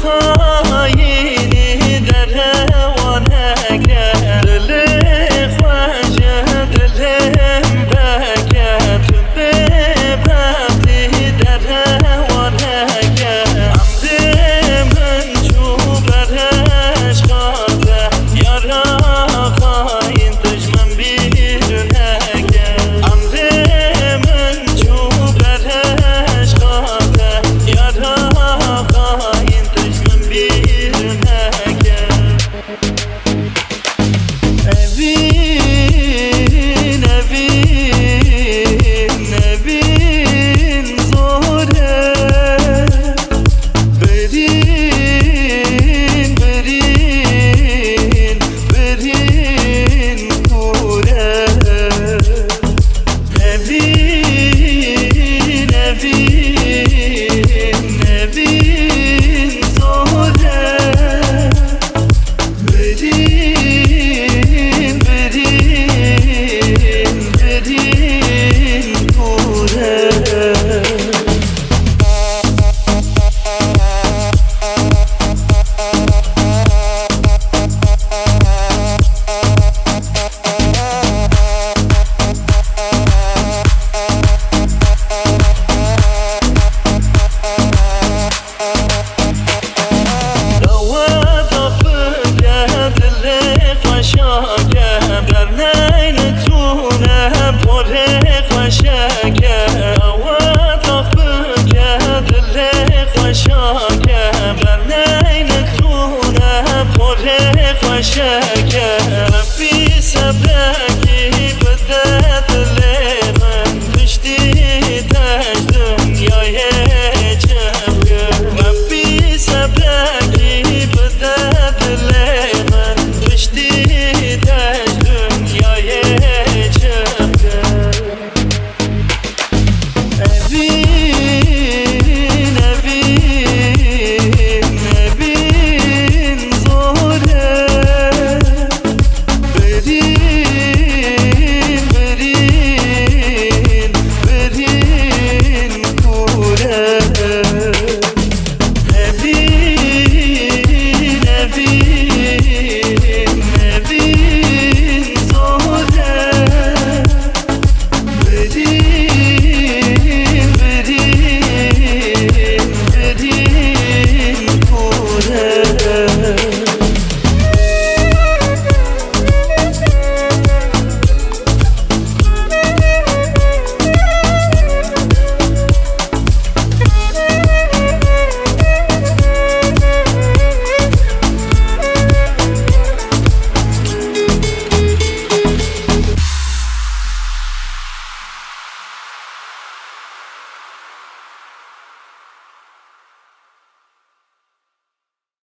خاینی در روانکه دل خواجه دلم بکه تو ببختی در روانکه عمد من چو برش خواته یارا خاین دشمن بیرونکه عمد من چو برش خواته یارا خاین دشمن بیرونکه نبین نبین نبین زوره برین برین برین کوره نبین نبین نبین زوره برین برین برین کوره شاکم در نینتونه پر خوشکه آواتاق بگه دل خوشکم در نینتونه پر خوشکه